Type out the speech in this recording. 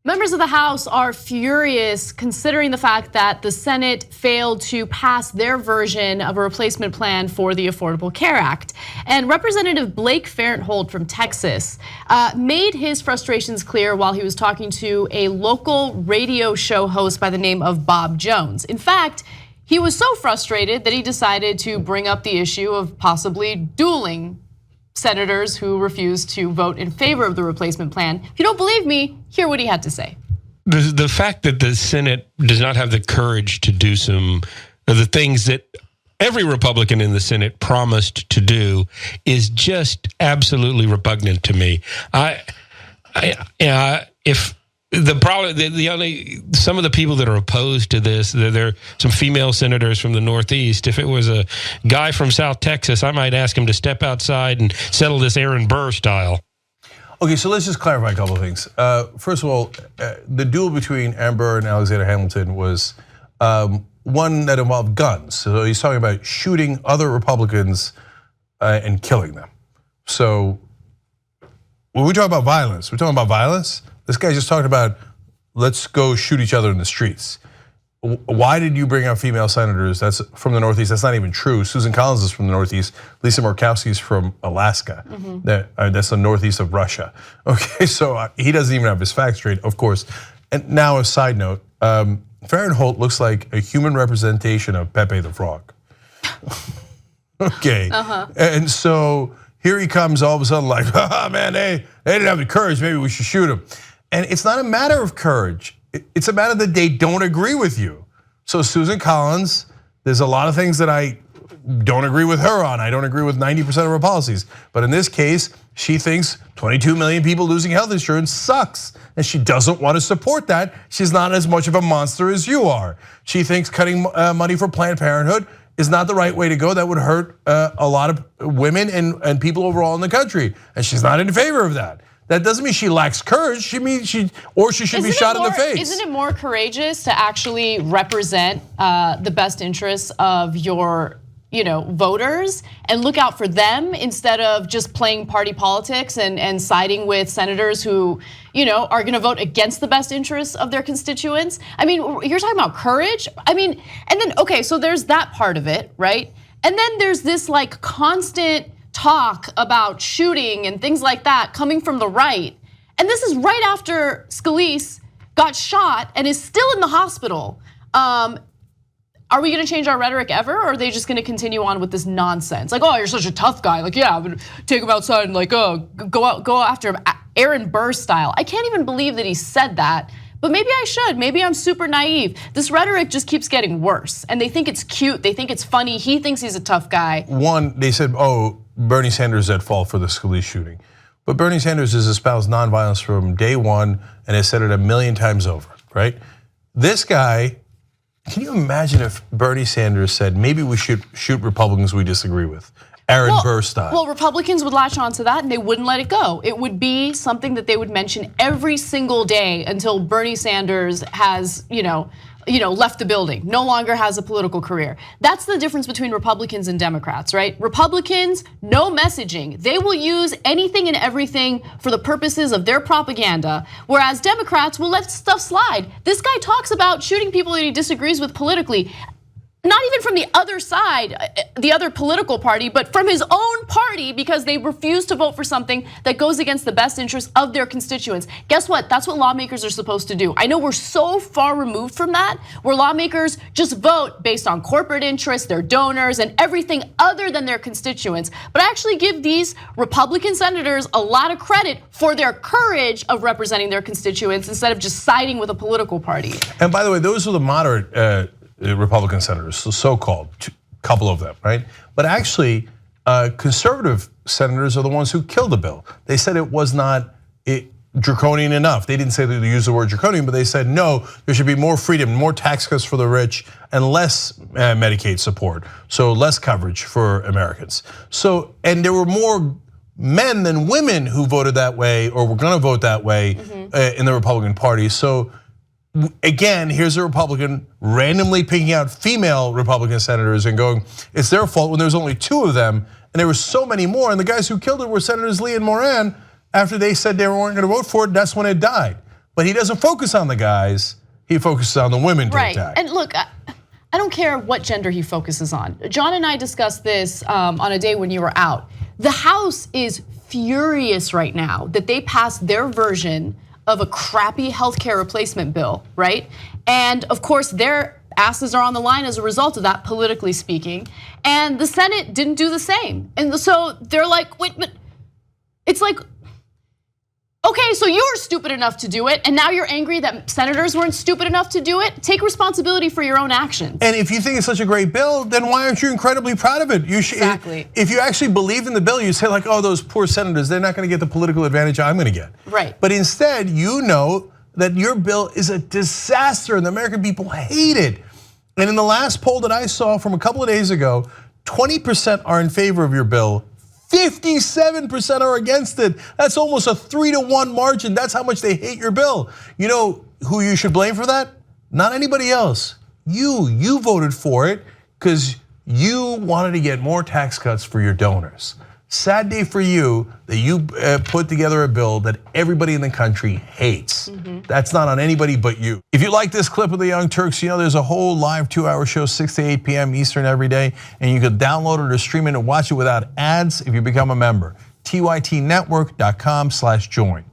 Members of the House are furious considering the fact that the Senate failed to pass their version of a replacement plan for the Affordable Care Act. And Representative Blake Farenthold from Texas made his frustrations clear while he was talking to a local radio show host by the name of Bob Jones. In fact, he was so frustrated that he decided to bring up the issue of possibly dueling senators who refused to vote in favor of the replacement plan. If you don't believe me, hear what he had to say. The fact that the Senate does not have the courage to do some of the things that every Republican in the Senate promised to do is just absolutely repugnant to me. If the problem, some of the people that are opposed to this, there are some female senators from the Northeast. If it was a guy from South Texas, I might ask him to step outside and settle this Aaron Burr-style. Okay, so let's just clarify a couple of things. First of all, the duel between Aaron Burr and Alexander Hamilton was one that involved guns. So he's talking about shooting other Republicans and killing them. So when we talk about violence, we're talking about violence. This guy just talked about, let's go shoot each other in the streets. Why did you bring out female senators? That's from the Northeast. That's not even true. Susan Collins is from the Northeast. Lisa Murkowski is from Alaska. That's the Northeast of Russia. Okay, so he doesn't even have his facts straight, of course. And now a side note, Farenthold looks like a human representation of Pepe the Frog. Okay, and so here he comes all of a sudden like, man, they didn't have the courage, maybe we should shoot him. And it's not a matter of courage. It's a matter that they don't agree with you. So Susan Collins, there's a lot of things that I don't agree with her on. I don't agree with 90% of her policies. But in this case, she thinks 22 million people losing health insurance sucks. And she doesn't want to support that. She's not as much of a monster as you are. She thinks cutting money for Planned Parenthood is not the right way to go. That would hurt a lot of women and people overall in the country. And she's not in favor of that. That doesn't mean she lacks courage. She should be shot in the face. Isn't it more courageous to actually represent the best interests of your voters and look out for them instead of just playing party politics and siding with senators who are going to vote against the best interests of their constituents? I mean, you're talking about courage. I mean, and then okay, so there's that part of it, right? And then there's this like constant talk about shooting and things like that coming from the right. And this is right after Scalise got shot and is still in the hospital. Are we gonna change our rhetoric ever, or are they just gonna continue on with this nonsense? Like, oh, you're such a tough guy. Like, yeah, I'm gonna take him outside and like, go after him, Aaron Burr-style. I can't even believe that he said that, but maybe I should. Maybe I'm super naive. This rhetoric just keeps getting worse, and they think it's cute. They think it's funny. He thinks he's a tough guy. One, they said, oh, Bernie Sanders is at fault for the Scalise shooting. But Bernie Sanders has espoused nonviolence from day one and has said it a million times over, right? This guy, can you imagine if Bernie Sanders said, maybe we should shoot Republicans we disagree with? Aaron Burr-style. Well, Republicans would latch onto that and they wouldn't let it go. It would be something that they would mention every single day until Bernie Sanders has, left the building, no longer has a political career. That's the difference between Republicans and Democrats, right? Republicans, no messaging. They will use anything and everything for the purposes of their propaganda, whereas Democrats will let stuff slide. This guy talks about shooting people that he disagrees with politically. Not even from the other side, the other political party, but from his own party because they refuse to vote for something that goes against the best interests of their constituents. Guess what? That's what lawmakers are supposed to do. I know we're so far removed from that, where lawmakers just vote based on corporate interests, their donors, and everything other than their constituents. But I actually give these Republican senators a lot of credit for their courage of representing their constituents instead of just siding with a political party. And by the way, those are the moderate Republican senators, so-called, couple of them, right? But actually, conservative senators are the ones who killed the bill. They said it was not draconian enough. They didn't say they used the word draconian, but they said, no, there should be more freedom, more tax cuts for the rich, and less Medicaid support, so less coverage for Americans. So, and there were more men than women who voted that way or were gonna vote that way in the Republican Party. So, again, here's a Republican randomly picking out female Republican senators and going, it's their fault when there's only 2 of them, and there were so many more, and the guys who killed it were Senators Lee and Moran. After they said they weren't gonna vote for it, that's when it died. but he doesn't focus on the guys. He focuses on the women to attack. And look, I don't care what gender he focuses on. John and I discussed this on a day when you were out. The House is furious right now that they passed their version of a crappy healthcare replacement bill, right? And of course, their asses are on the line as a result of that, politically speaking. And the Senate didn't do the same. And so they're like, wait, but it's like, okay, so you were stupid enough to do it, and now you're angry that senators weren't stupid enough to do it? Take responsibility for your own actions. And if you think it's such a great bill, then why aren't you incredibly proud of it? You should, exactly. If you actually believed in the bill, you say like, oh, those poor senators, they're not gonna get the political advantage I'm gonna get. Right. But instead, you know that your bill is a disaster and the American people hate it. And in the last poll that I saw from a couple of days ago, 20% are in favor of your bill, 57% are against it. That's almost a 3-to-1 margin. That's how much they hate your bill. You know who you should blame for that? Not anybody else. You voted for it because you wanted to get more tax cuts for your donors. Sad day for you that you put together a bill that everybody in the country hates. That's not on anybody but you. If you like this clip of the Young Turks, you know there's a whole live 2-hour show, 6 to 8 p.m. Eastern every day, and you can download it or stream it and watch it without ads if you become a member. tytnetwork.com/join.